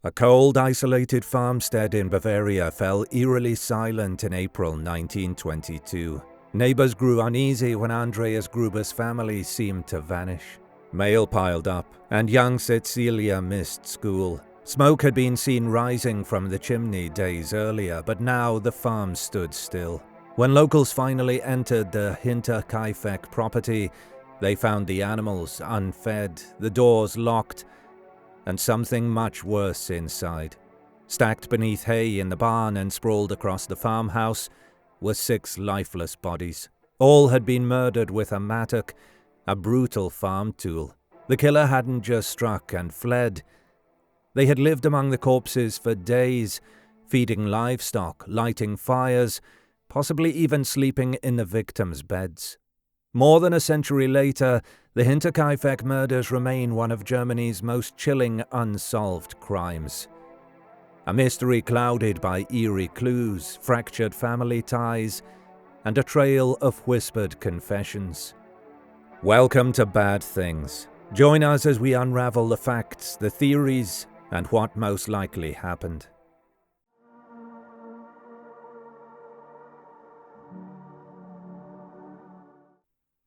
A cold, isolated farmstead in Bavaria fell eerily silent in April 1922. Neighbors grew uneasy when Andreas Gruber's family seemed to vanish. Mail piled up, and young Cecilia missed school. Smoke had been seen rising from the chimney days earlier, but now the farm stood still. When locals finally entered the Hinterkaifeck property, they found the animals unfed, the doors locked, and something much worse inside. Stacked beneath hay in the barn and sprawled across the farmhouse were 6 lifeless bodies. All had been murdered with a mattock, a brutal farm tool. The killer hadn't just struck and fled. They had lived among the corpses for days, feeding livestock, lighting fires, possibly even sleeping in the victims' beds. More than a century later, the Hinterkaifeck murders remain one of Germany's most chilling unsolved crimes. A mystery clouded by eerie clues, fractured family ties, and a trail of whispered confessions. Welcome to Bad Things. Join us as we unravel the facts, the theories, and what most likely happened.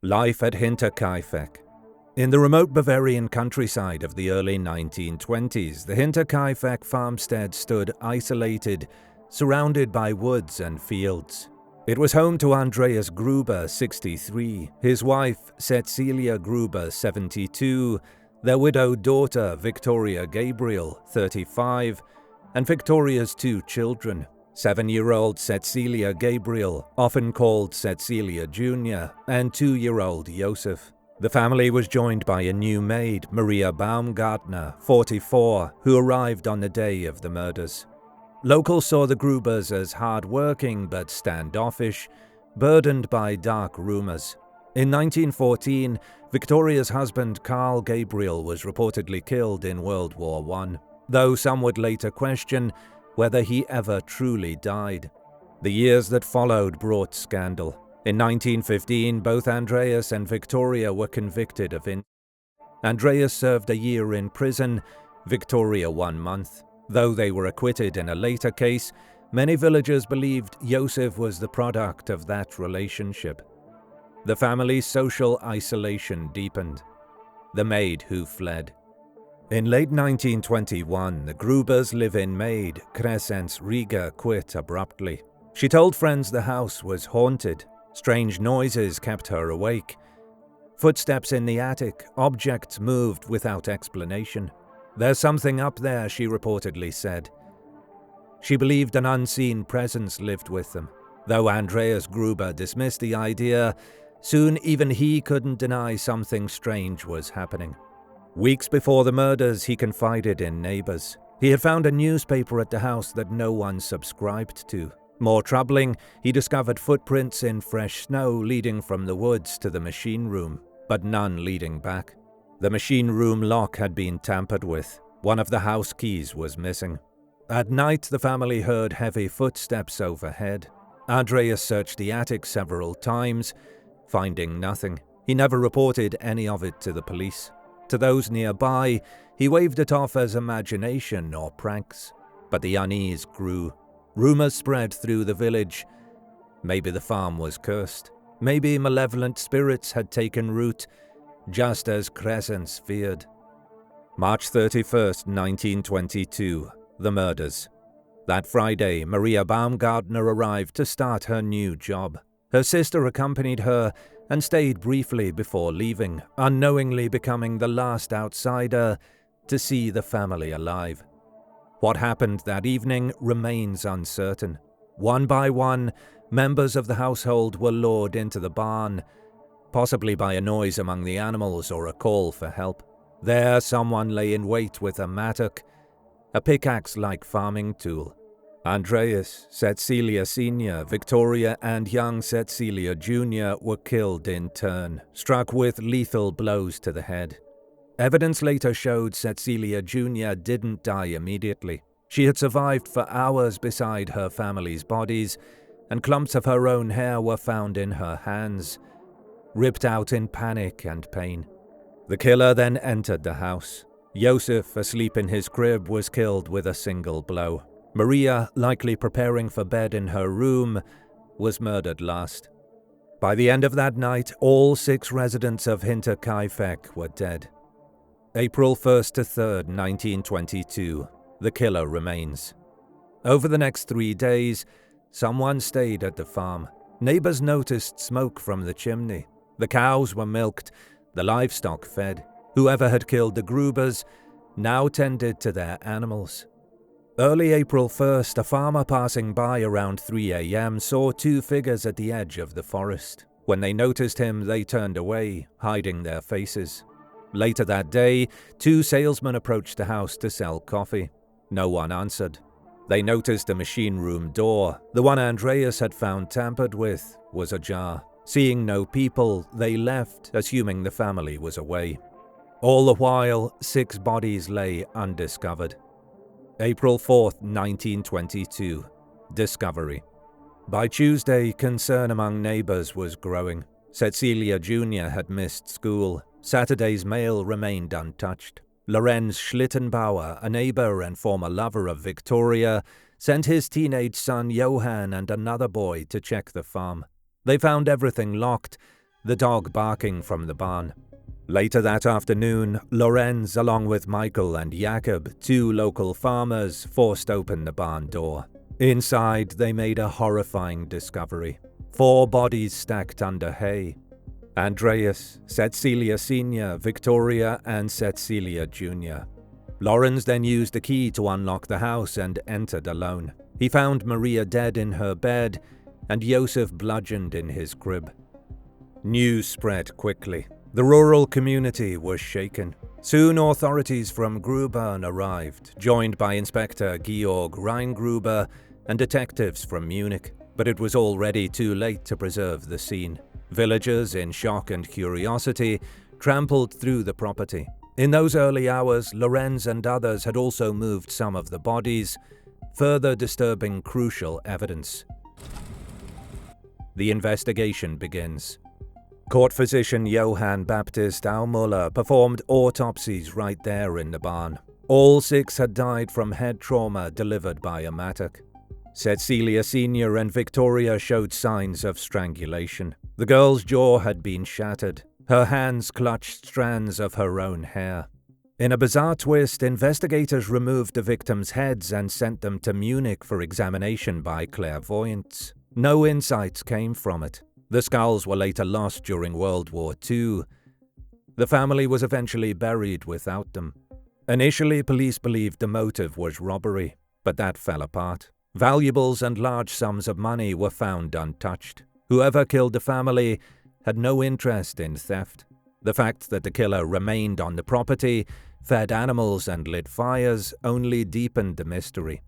Life at Hinterkaifeck. In the remote Bavarian countryside of the early 1920s, the Hinterkaifeck farmstead stood isolated, surrounded by woods and fields. It was home to Andreas Gruber, 63, his wife Cecilia Gruber, 72, their widowed daughter Victoria Gabriel, 35, and Victoria's 2 children, 7-year-old Cecilia Gabriel, often called Cecilia Jr., and 2-year-old Josef. The family was joined by a new maid, Maria Baumgartner, 44, who arrived on the day of the murders. Locals saw the Grubers as hard-working but standoffish, burdened by dark rumors. In 1914, Victoria's husband Karl Gabriel was reportedly killed in World War I, though some would later question whether he ever truly died. The years that followed brought scandal. In 1915, both Andreas and Victoria were convicted of incest. Andreas served a year in prison, Victoria 1 month. Though they were acquitted in a later case, many villagers believed Josef was the product of that relationship. The family's social isolation deepened. The maid who fled. In late 1921, the Grubers' live-in maid, Crescens Riga, quit abruptly. She told friends the house was haunted. Strange noises kept her awake. Footsteps in the attic, objects moved without explanation. There's something up there, she reportedly said. She believed an unseen presence lived with them. Though Andreas Gruber dismissed the idea, soon even he couldn't deny something strange was happening. Weeks before the murders, he confided in neighbors. He had found a newspaper at the house that no one subscribed to. More troubling, he discovered footprints in fresh snow leading from the woods to the machine room, but none leading back. The machine room lock had been tampered with. One of the house keys was missing. At night, the family heard heavy footsteps overhead. Andreas searched the attic several times, finding nothing. He never reported any of it to the police. To those nearby, he waved it off as imagination or pranks. But the unease grew. Rumors spread through the village. Maybe the farm was cursed. Maybe malevolent spirits had taken root, just as Crescens feared. March 31st, 1922. The murders. That Friday, Maria Baumgartner arrived to start her new job. Her sister accompanied her and stayed briefly before leaving, unknowingly becoming the last outsider to see the family alive. What happened that evening remains uncertain. One by one, members of the household were lured into the barn, possibly by a noise among the animals or a call for help. There, someone lay in wait with a mattock, a pickaxe-like farming tool. Andreas, Cecilia Sr., Victoria, and young Cecilia Jr. were killed in turn, struck with lethal blows to the head. Evidence later showed Cecilia Jr. didn't die immediately. She had survived for hours beside her family's bodies, and clumps of her own hair were found in her hands, ripped out in panic and pain. The killer then entered the house. Josef, asleep in his crib, was killed with a single blow. Maria, likely preparing for bed in her room, was murdered last. By the end of that night, all 6 residents of Hinterkaifeck were dead. April 1st to 3rd, 1922. The killer remains. Over the next 3 days, someone stayed at the farm. Neighbors noticed smoke from the chimney. The cows were milked, the livestock fed. Whoever had killed the Grubers now tended to their animals. Early April 1st, a farmer passing by around 3 a.m. saw 2 figures at the edge of the forest. When they noticed him, they turned away, hiding their faces. Later that day, 2 salesmen approached the house to sell coffee. No one answered. They noticed a machine room door. The one Andreas had found tampered with was ajar. Seeing no people, they left, assuming the family was away. All the while, 6 bodies lay undiscovered. April 4th, 1922. Discovery. By Tuesday, concern among neighbors was growing. Cecilia Jr. had missed school. Saturday's mail remained untouched. Lorenz Schlittenbauer, a neighbor and former lover of Victoria, sent his teenage son Johann and another boy to check the farm. They found everything locked, the dog barking from the barn. Later that afternoon, Lorenz, along with Michael and Jakob, 2 local farmers, forced open the barn door. Inside, they made a horrifying discovery. 4 bodies stacked under hay. Andreas, Cecilia Sr., Victoria, and Cecilia Jr. Lorenz then used a key to unlock the house and entered alone. He found Maria dead in her bed and Josef bludgeoned in his crib. News spread quickly. The rural community was shaken. Soon authorities from Grubern arrived, joined by Inspector Georg Reingruber and detectives from Munich. But it was already too late to preserve the scene. Villagers, in shock and curiosity, trampled through the property. In those early hours, Lorenz and others had also moved some of the bodies, further disturbing crucial evidence. The investigation begins. Court physician Johann Baptist Aumüller performed autopsies right there in the barn. All 6 had died from head trauma delivered by a mattock. Cecilia Sr. and Victoria showed signs of strangulation. The girl's jaw had been shattered. Her hands clutched strands of her own hair. In a bizarre twist, investigators removed the victims' heads and sent them to Munich for examination by clairvoyants. No insights came from it. The skulls were later lost during World War II. The family was eventually buried without them. Initially, police believed the motive was robbery, but that fell apart. Valuables and large sums of money were found untouched. Whoever killed the family had no interest in theft. The fact that the killer remained on the property, fed animals and lit fires only deepened the mystery.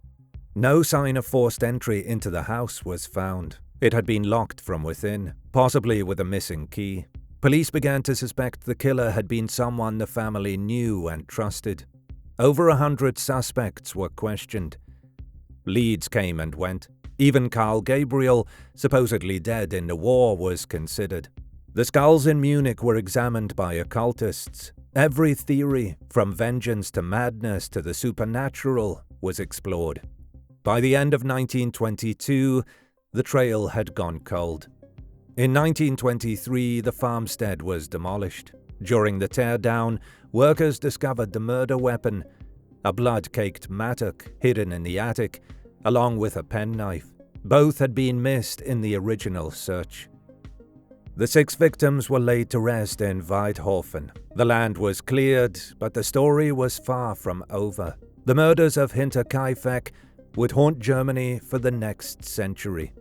No sign of forced entry into the house was found. It had been locked from within, possibly with a missing key. Police began to suspect the killer had been someone the family knew and trusted. Over 100 suspects were questioned. Leads came and went. Even Karl Gabriel, supposedly dead in the war, was considered. The skulls in Munich were examined by occultists. Every theory, from vengeance to madness to the supernatural, was explored. By the end of 1922, the trail had gone cold. In 1923, the farmstead was demolished. During the teardown, workers discovered the murder weapon, a blood-caked mattock hidden in the attic, along with a penknife. Both had been missed in the original search. The 6 victims were laid to rest in Weidhofen. The land was cleared, but the story was far from over. The murders of Hinterkaifeck would haunt Germany for the next century.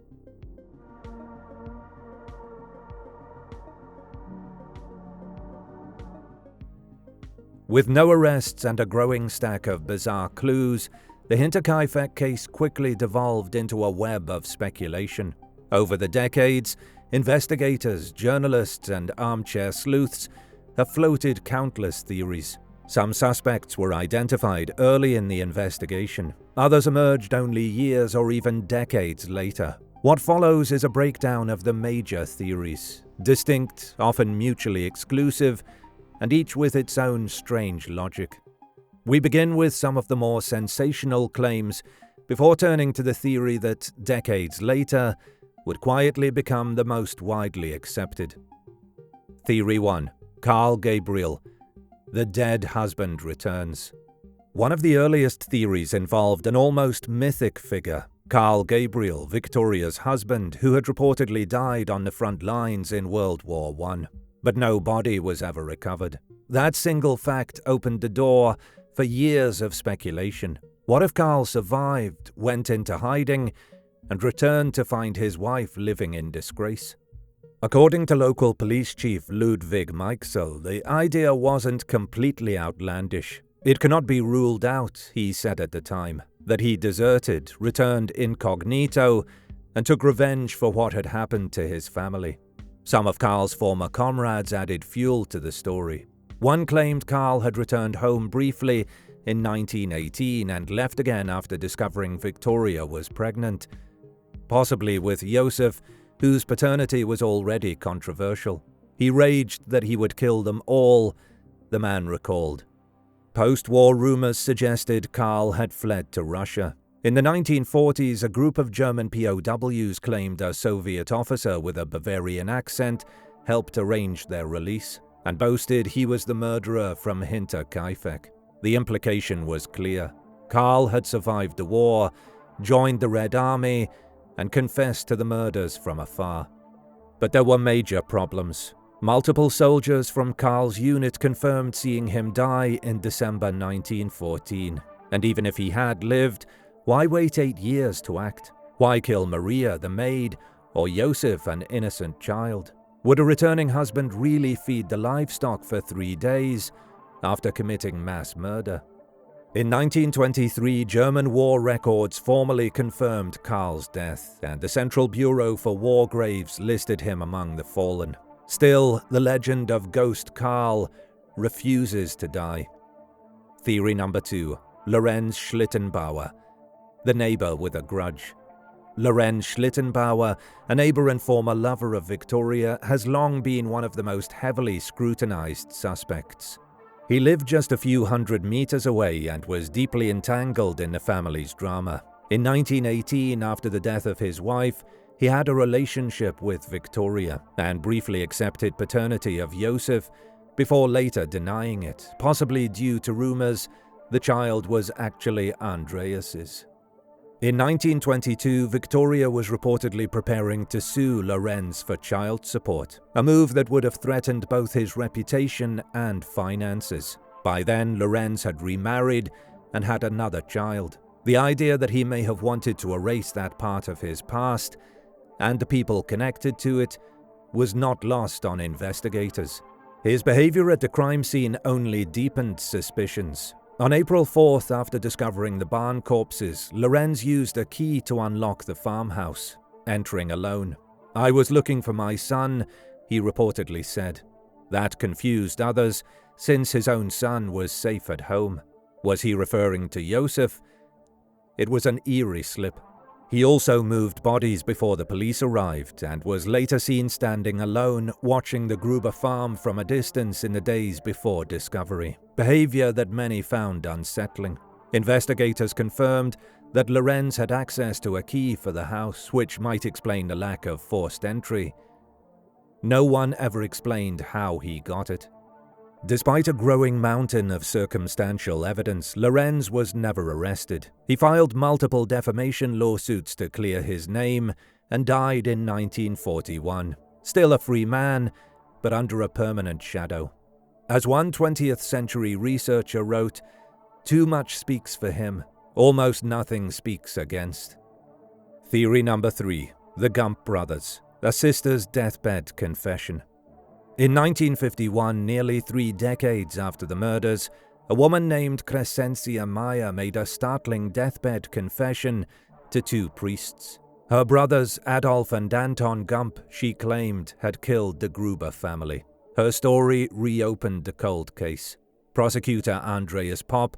With no arrests and a growing stack of bizarre clues, the Hinterkaifeck case quickly devolved into a web of speculation. Over the decades, investigators, journalists, and armchair sleuths have floated countless theories. Some suspects were identified early in the investigation. Others emerged only years or even decades later. What follows is a breakdown of the major theories, distinct, often mutually exclusive, and each with its own strange logic. We begin with some of the more sensational claims before turning to the theory that, decades later, would quietly become the most widely accepted. Theory 1. Carl Gabriel. The dead husband returns. One of the earliest theories involved an almost mythic figure, Carl Gabriel, Victoria's husband, who had reportedly died on the front lines in World War I. But no body was ever recovered. That single fact opened the door for years of speculation. What if Carl survived, went into hiding, and returned to find his wife living in disgrace? According to local police chief Ludwig Meixel, the idea wasn't completely outlandish. It cannot be ruled out, he said at the time, that he deserted, returned incognito, and took revenge for what had happened to his family. Some of Carl's former comrades added fuel to the story. One claimed Carl had returned home briefly in 1918 and left again after discovering Victoria was pregnant, possibly with Josef, whose paternity was already controversial. He raged that he would kill them all, the man recalled. Post-war rumors suggested Carl had fled to Russia. In the 1940s, a group of German POWs claimed a Soviet officer with a Bavarian accent helped arrange their release, and boasted he was the murderer from Hinterkaifeck. The implication was clear. Carl had survived the war, joined the Red Army, and confessed to the murders from afar. But there were major problems. Multiple soldiers from Carl's unit confirmed seeing him die in December 1914. And even if he had lived, why wait 8 years to act? Why kill Maria, the maid, or Josef, an innocent child? Would a returning husband really feed the livestock for 3 days after committing mass murder? In 1923, German war records formally confirmed Carl's death, and the Central Bureau for War Graves listed him among the fallen. Still, the legend of Ghost Carl refuses to die. Theory number 2. Lorenz Schlittenbauer, the neighbor with a grudge. Lorenz Schlittenbauer, a neighbor and former lover of Victoria, has long been one of the most heavily scrutinized suspects. He lived just a few hundred meters away and was deeply entangled in the family's drama. In 1918, after the death of his wife, he had a relationship with Victoria and briefly accepted paternity of Josef before later denying it, possibly due to rumors the child was actually Andreas's. In 1922, Victoria was reportedly preparing to sue Lorenz for child support, a move that would have threatened both his reputation and finances. By then, Lorenz had remarried and had another child. The idea that he may have wanted to erase that part of his past and the people connected to it was not lost on investigators. His behavior at the crime scene only deepened suspicions. On April 4th, after discovering the barn corpses, Lorenz used a key to unlock the farmhouse, entering alone. "I was looking for my son," he reportedly said. That confused others, since his own son was safe at home. Was he referring to Josef? It was an eerie slip. He also moved bodies before the police arrived and was later seen standing alone, watching the Gruber farm from a distance in the days before discovery, behavior that many found unsettling. Investigators confirmed that Lorenz had access to a key for the house, which might explain the lack of forced entry. No one ever explained how he got it. Despite a growing mountain of circumstantial evidence, Lorenz was never arrested. He filed multiple defamation lawsuits to clear his name and died in 1941. Still a free man, but under a permanent shadow. As one 20th century researcher wrote, "Too much speaks for him, almost nothing speaks against." Theory number 3. The Gump Brothers, a sister's deathbed confession. In 1951, nearly 3 decades after the murders, a woman named Crescencia Meyer made a startling deathbed confession to 2 priests. Her brothers, Adolf and Anton Gump, she claimed, had killed the Gruber family. Her story reopened the cold case. Prosecutor Andreas Popp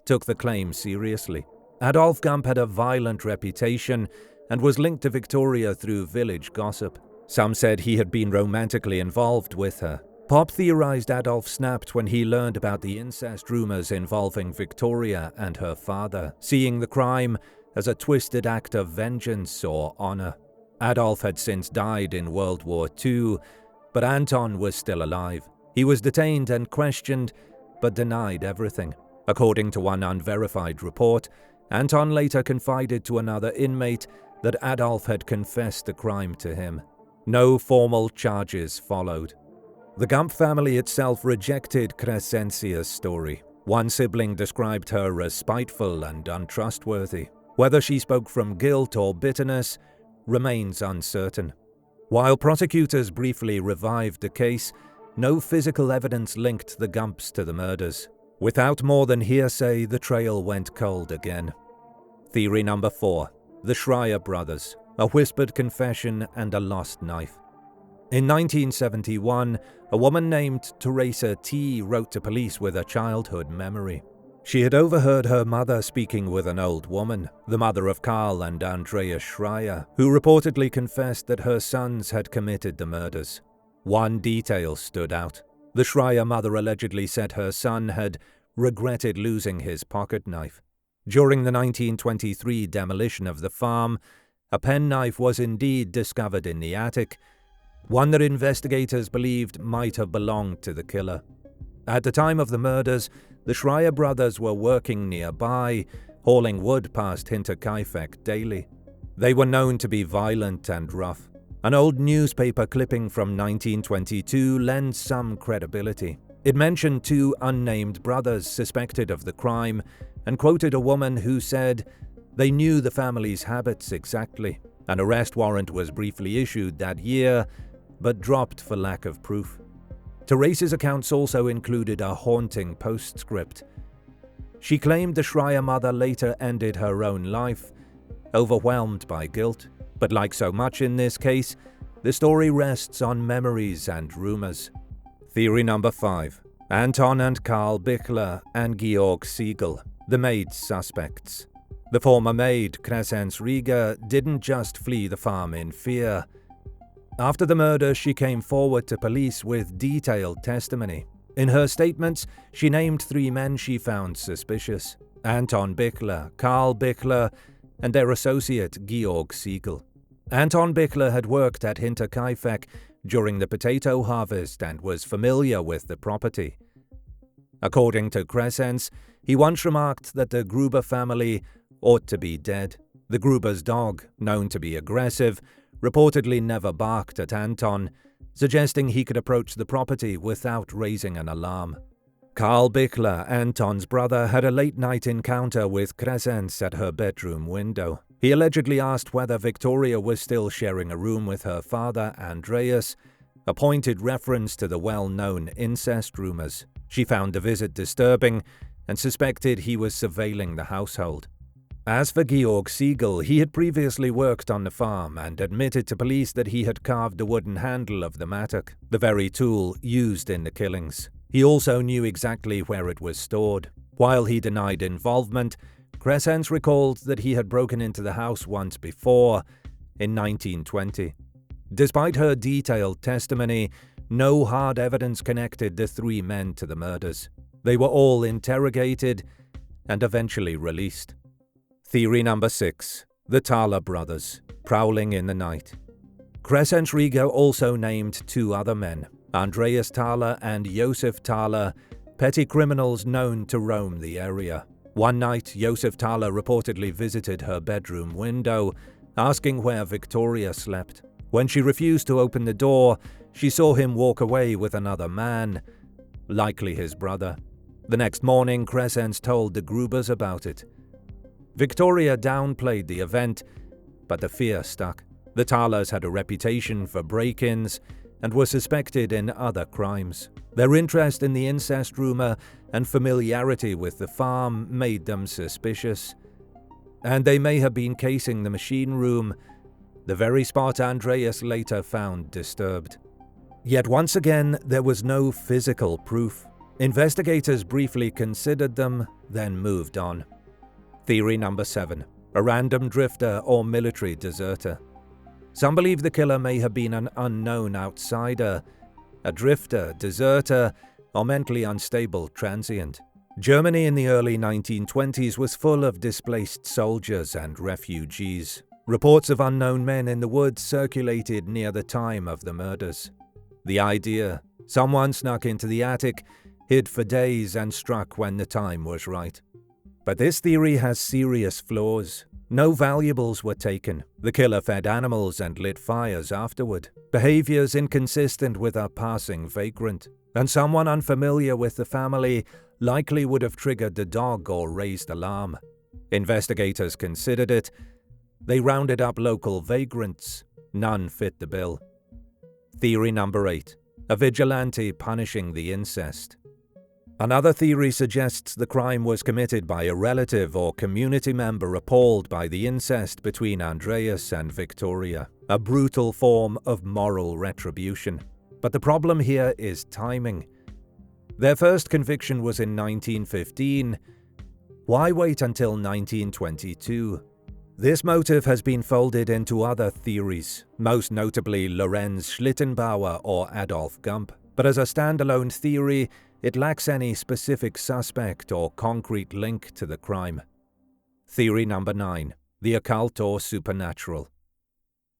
took the claim seriously. Adolf Gump had a violent reputation and was linked to Victoria through village gossip. Some said he had been romantically involved with her. Pop theorized Adolf snapped when he learned about the incest rumors involving Victoria and her father, seeing the crime as a twisted act of vengeance or honor. Adolf had since died in World War II, but Anton was still alive. He was detained and questioned, but denied everything. According to one unverified report, Anton later confided to another inmate that Adolf had confessed the crime to him. No formal charges followed. The Gump family itself rejected Crescentia's story. One sibling described her as spiteful and untrustworthy. Whether she spoke from guilt or bitterness remains uncertain. While prosecutors briefly revived the case, no physical evidence linked the Gumps to the murders. Without more than hearsay, the trail went cold again. Theory number 4. The Schreier brothers. A whispered confession and a lost knife. In 1971, a woman named Teresa T. wrote to police with a childhood memory. She had overheard her mother speaking with an old woman, the mother of Karl and Andreas Schreier, who reportedly confessed that her sons had committed the murders. One detail stood out. The Schreier mother allegedly said her son had regretted losing his pocket knife. During the 1923 demolition of the farm, a penknife was indeed discovered in the attic, one that investigators believed might have belonged to the killer. At the time of the murders, the Schreier brothers were working nearby, hauling wood past Hinterkaifeck daily. They were known to be violent and rough. An old newspaper clipping from 1922 lends some credibility. It mentioned 2 unnamed brothers suspected of the crime and quoted a woman who said they knew the family's habits exactly. An arrest warrant was briefly issued that year, but dropped for lack of proof. Teresa's accounts also included a haunting postscript. She claimed the Schreier mother later ended her own life, overwhelmed by guilt. But like so much in this case, the story rests on memories and rumors. Theory number 5. Anton and Karl Bichler and Georg Siegel, the maid's suspects. The former maid, Crescens Rieger, didn't just flee the farm in fear. After the murder, she came forward to police with detailed testimony. In her statements, she named 3 men she found suspicious: Anton Bichler, Karl Bichler, and their associate Georg Siegel. Anton Bichler had worked at Hinterkaifeck during the potato harvest and was familiar with the property. According to Crescens, he once remarked that the Gruber family ought to be dead. The Gruber's dog, known to be aggressive, reportedly never barked at Anton, suggesting he could approach the property without raising an alarm. Karl Bichler, Anton's brother, had a late-night encounter with Crescens at her bedroom window. He allegedly asked whether Victoria was still sharing a room with her father, Andreas, a pointed reference to the well-known incest rumors. She found the visit disturbing and suspected he was surveilling the household. As for Georg Siegel, he had previously worked on the farm and admitted to police that he had carved the wooden handle of the mattock, the very tool used in the killings. He also knew exactly where it was stored. While he denied involvement, Crescens recalled that he had broken into the house once before, in 1920. Despite her detailed testimony, no hard evidence connected the 3 men to the murders. They were all interrogated and eventually released. Theory number 6. The Thaler brothers, prowling in the night. Crescens Rieger also named 2 other men, Andreas Thaler and Josef Thaler, petty criminals known to roam the area. One night, Josef Thaler reportedly visited her bedroom window, asking where Victoria slept. When she refused to open the door, she saw him walk away with another man, likely his brother. The next morning, Crescens told the Grubers about it. Victoria downplayed the event, but the fear stuck. The Thalers had a reputation for break-ins and were suspected in other crimes. Their interest in the incest rumor and familiarity with the farm made them suspicious. And they may have been casing the machine room, the very spot Andreas later found disturbed. Yet once again, there was no physical proof. Investigators briefly considered them, then moved on. Theory number 7. A random drifter or military deserter. Some believe the killer may have been an unknown outsider, a drifter, deserter, or mentally unstable transient. Germany in the early 1920s was full of displaced soldiers and refugees. Reports of unknown men in the woods circulated near the time of the murders. The idea: someone snuck into the attic, hid for days, and struck when the time was right. But this theory has serious flaws. No valuables were taken. The killer fed animals and lit fires afterward. Behaviors inconsistent with a passing vagrant. And someone unfamiliar with the family likely would have triggered the dog or raised alarm. Investigators considered it. They rounded up local vagrants. None fit the bill. Theory number 8. A vigilante punishing the incest. Another theory suggests the crime was committed by a relative or community member appalled by the incest between Andreas and Victoria, a brutal form of moral retribution. But the problem here is timing. Their first conviction was in 1915. Why wait until 1922? This motive has been folded into other theories, most notably Lorenz Schlittenbauer or Adolf Gump. But as a standalone theory, it lacks any specific suspect or concrete link to the crime. Theory number 9. The occult or supernatural.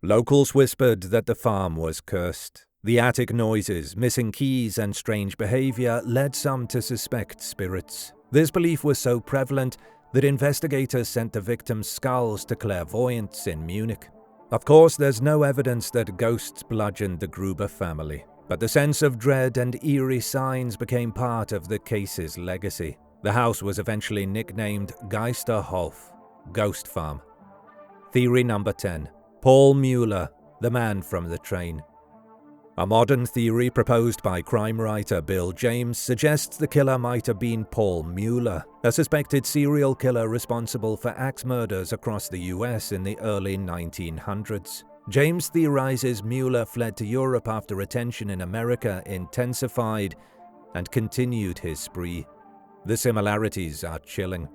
Locals whispered that the farm was cursed. The attic noises, missing keys, and strange behavior led some to suspect spirits. This belief was so prevalent that investigators sent the victims' skulls to clairvoyants in Munich. Of course, there's no evidence that ghosts bludgeoned the Gruber family, but the sense of dread and eerie signs became part of the case's legacy. The house was eventually nicknamed Geisterhof, Ghost Farm. Theory number 10. Paul Mueller, the man from the train. A modern theory proposed by crime writer Bill James suggests the killer might have been Paul Mueller, a suspected serial killer responsible for axe murders across the US in the early 1900s. James theorizes Mueller fled to Europe after attention in America intensified and continued his spree. The similarities are chilling.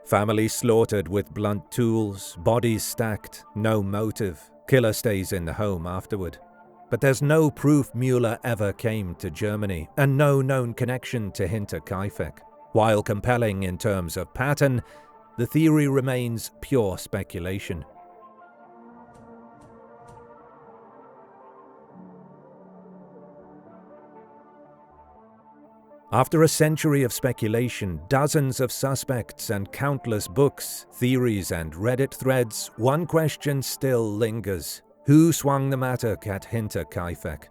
Family slaughtered with blunt tools, bodies stacked, no motive. Killer stays in the home afterward. But there's no proof Mueller ever came to Germany, and no known connection to Hinterkaifeck. While compelling in terms of pattern, the theory remains pure speculation. After a century of speculation, dozens of suspects, and countless books, theories, and Reddit threads, one question still lingers. Who swung the mattock at Hinterkaifeck?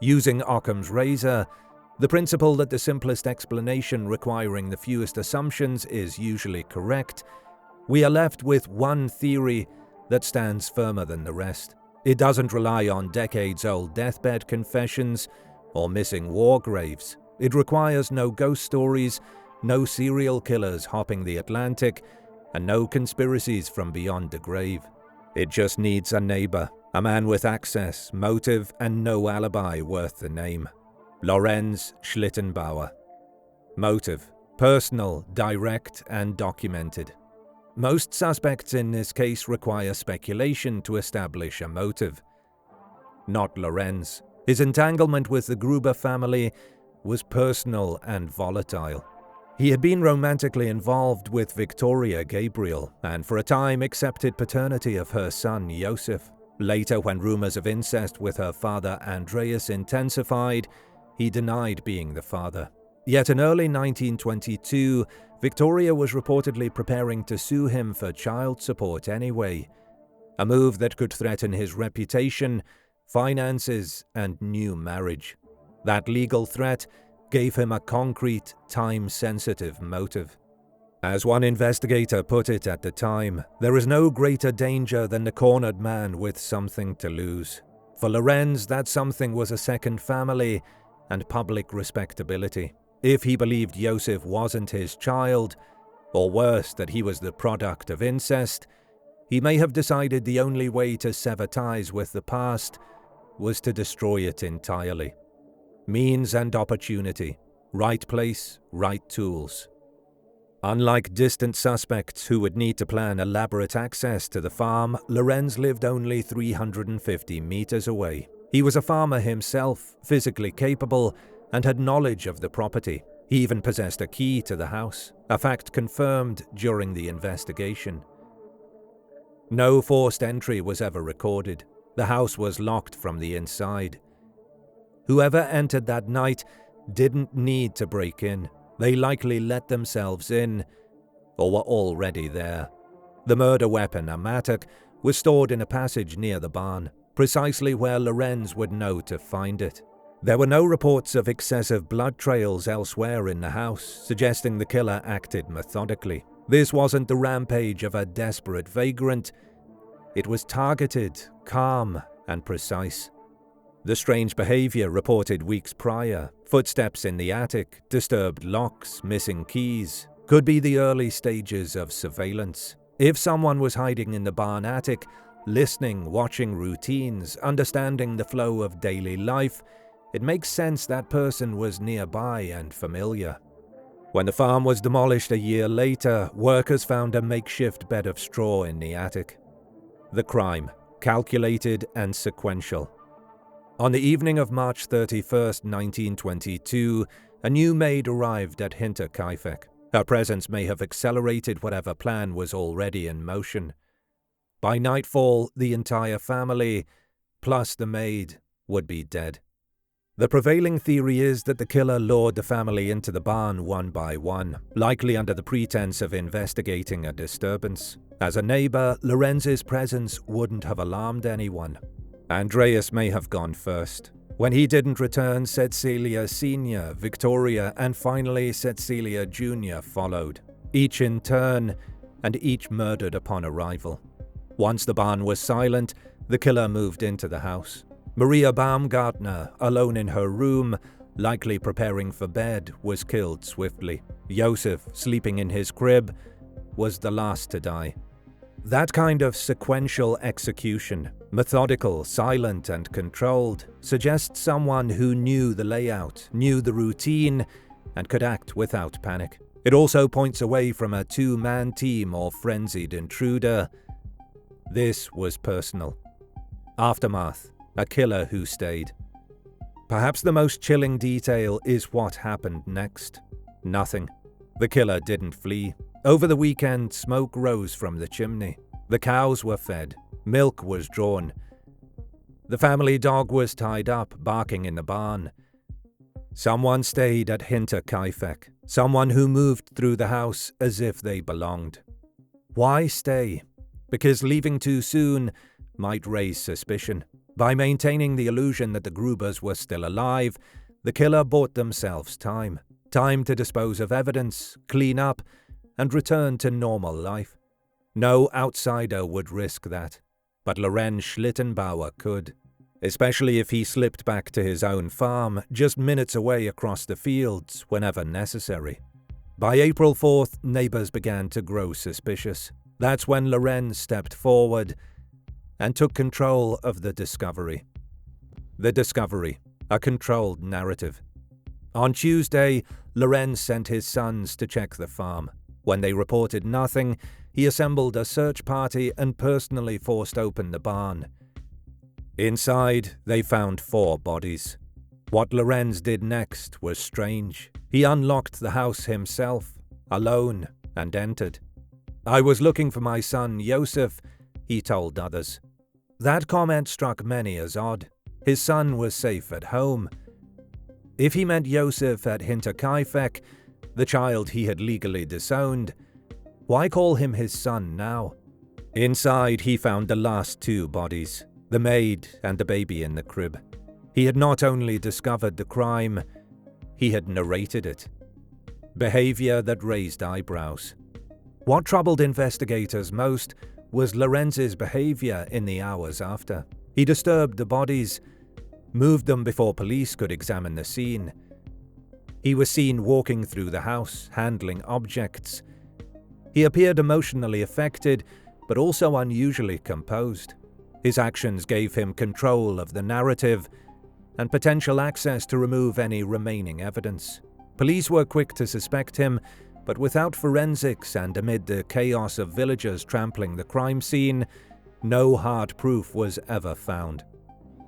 Using Occam's razor, the principle that the simplest explanation requiring the fewest assumptions is usually correct, we are left with one theory that stands firmer than the rest. It doesn't rely on decades-old deathbed confessions or missing war graves. It requires no ghost stories, no serial killers hopping the Atlantic, and no conspiracies from beyond the grave. It just needs a neighbor, a man with access, motive, and no alibi worth the name. Lorenz Schlittenbauer. Motive: personal, direct, and documented. Most suspects in this case require speculation to establish a motive. Not Lorenz. His entanglement with the Gruber family was personal and volatile. He had been romantically involved with Victoria Gabriel, and for a time accepted paternity of her son Josef. Later, when rumors of incest with her father Andreas intensified, he denied being the father. Yet in early 1922, Victoria was reportedly preparing to sue him for child support anyway, a move that could threaten his reputation, finances, and new marriage. That legal threat gave him a concrete, time-sensitive motive. As one investigator put it at the time, there is no greater danger than the cornered man with something to lose. For Lorenz, that something was a second family and public respectability. If he believed Josef wasn't his child, or worse, that he was the product of incest, he may have decided the only way to sever ties with the past was to destroy it entirely. Means and opportunity. Right place, right tools. Unlike distant suspects who would need to plan elaborate access to the farm, Lorenz lived only 350 meters away. He was a farmer himself, physically capable, and had knowledge of the property. He even possessed a key to the house, a fact confirmed during the investigation. No forced entry was ever recorded. The house was locked from the inside. Whoever entered that night didn't need to break in. They likely let themselves in, or were already there. The murder weapon, a mattock, was stored in a passage near the barn, precisely where Lorenz would know to find it. There were no reports of excessive blood trails elsewhere in the house, suggesting the killer acted methodically. This wasn't the rampage of a desperate vagrant. It was targeted, calm, and precise. The strange behavior reported weeks prior, footsteps in the attic, disturbed locks, missing keys, could be the early stages of surveillance. If someone was hiding in the barn attic, listening, watching routines, understanding the flow of daily life, it makes sense that person was nearby and familiar. When the farm was demolished a year later, workers found a makeshift bed of straw in the attic. The crime, calculated and sequential. On the evening of March 31st, 1922, a new maid arrived at Hinterkaifeck. Her presence may have accelerated whatever plan was already in motion. By nightfall, the entire family, plus the maid, would be dead. The prevailing theory is that the killer lured the family into the barn one by one, likely under the pretense of investigating a disturbance. As a neighbor, Lorenz's presence wouldn't have alarmed anyone. Andreas may have gone first. When he didn't return, Cecilia Sr., Victoria, and finally Cecilia Jr. followed, each in turn, and each murdered upon arrival. Once the barn was silent, the killer moved into the house. Maria Baumgartner, alone in her room, likely preparing for bed, was killed swiftly. Josef, sleeping in his crib, was the last to die. That kind of sequential execution, methodical, silent, and controlled, suggests someone who knew the layout, knew the routine, and could act without panic. It also points away from a two-man team or frenzied intruder. This was personal. Aftermath. A killer who stayed. Perhaps the most chilling detail is what happened next. Nothing. The killer didn't flee. Over the weekend, smoke rose from the chimney. The cows were fed. Milk was drawn. The family dog was tied up, barking in the barn. Someone stayed at Hinterkaifeck. Someone who moved through the house as if they belonged. Why stay? Because leaving too soon might raise suspicion. By maintaining the illusion that the Grubers were still alive, the killer bought themselves time. Time to dispose of evidence, clean up, and return to normal life. No outsider would risk that, but Lorenz Schlittenbauer could, especially if he slipped back to his own farm just minutes away across the fields whenever necessary. By April 4th, neighbors began to grow suspicious. That's when Lorenz stepped forward and took control of the discovery. The discovery, a controlled narrative. On Tuesday, Lorenz sent his sons to check the farm. When they reported nothing, he assembled a search party and personally forced open the barn. Inside, they found 4 bodies. What Lorenz did next was strange. He unlocked the house himself, alone, and entered. "I was looking for my son, Josef," he told others. That comment struck many as odd. His son was safe at home. If he meant Josef at Hinterkaifeck, the child he had legally disowned, why call him his son now? Inside, he found the last 2 bodies, the maid and the baby in the crib. He had not only discovered the crime, he had narrated it. Behavior that raised eyebrows. What troubled investigators most was Lorenz's behavior in the hours after. He disturbed the bodies, moved them before police could examine the scene. He was seen walking through the house, handling objects. He appeared emotionally affected, but also unusually composed. His actions gave him control of the narrative and potential access to remove any remaining evidence. Police were quick to suspect him, but without forensics and amid the chaos of villagers trampling the crime scene, no hard proof was ever found.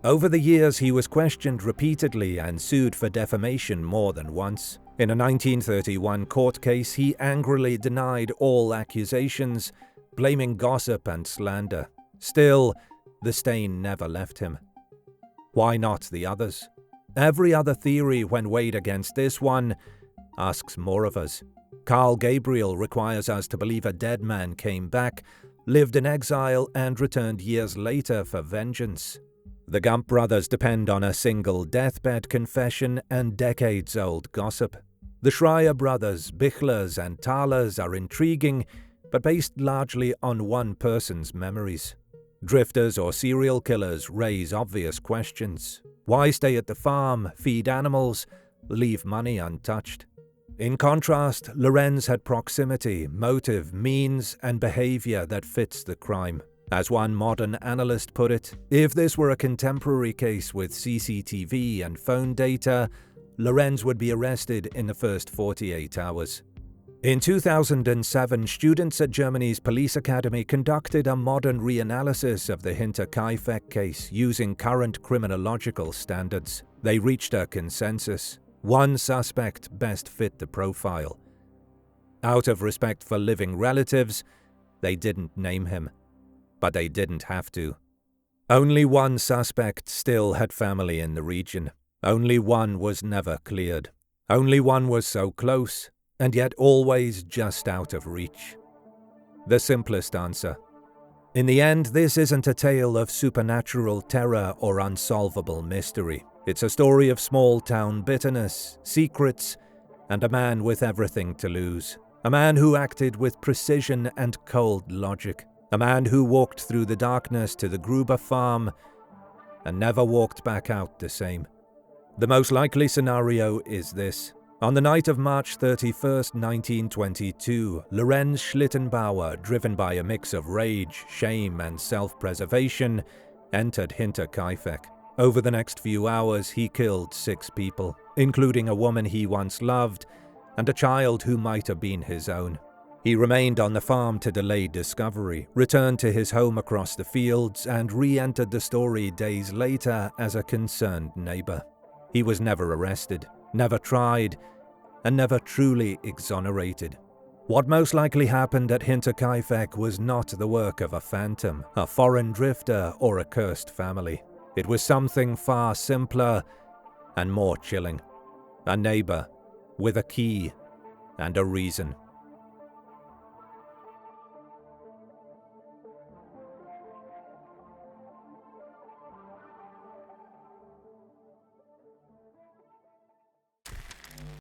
Over the years, he was questioned repeatedly and sued for defamation more than once. In a 1931 court case, he angrily denied all accusations, blaming gossip and slander. Still, the stain never left him. Why not the others? Every other theory, when weighed against this one, asks more of us. Carl Gabriel requires us to believe a dead man came back, lived in exile, and returned years later for vengeance. The Gump brothers depend on a single deathbed confession and decades-old gossip. The Schreier brothers, Bichlers and Thalers are intriguing, but based largely on one person's memories. Drifters or serial killers raise obvious questions. Why stay at the farm, feed animals, leave money untouched? In contrast, Lorenz had proximity, motive, means, and behavior that fits the crime. As one modern analyst put it, if this were a contemporary case with CCTV and phone data, Lorenz would be arrested in the first 48 hours. In 2007, students at Germany's police academy conducted a modern reanalysis of the Hinterkaifeck case using current criminological standards. They reached a consensus. One suspect best fit the profile. Out of respect for living relatives, they didn't name him. But they didn't have to. Only one suspect still had family in the region. Only one was never cleared. Only one was so close, and yet always just out of reach. The simplest answer. In the end, this isn't a tale of supernatural terror or unsolvable mystery. It's a story of small-town bitterness, secrets, and a man with everything to lose. A man who acted with precision and cold logic. A man who walked through the darkness to the Gruber farm and never walked back out the same. The most likely scenario is this. On the night of March 31st, 1922, Lorenz Schlittenbauer, driven by a mix of rage, shame, and self-preservation, entered Hinterkaifeck. Over the next few hours, he killed 6 people, including a woman he once loved and a child who might have been his own. He remained on the farm to delay discovery, returned to his home across the fields, and re-entered the story days later as a concerned neighbor. He was never arrested, never tried, and never truly exonerated. What most likely happened at Hinterkaifeck was not the work of a phantom, a foreign drifter, or a cursed family. It was something far simpler and more chilling. A neighbor with a key and a reason.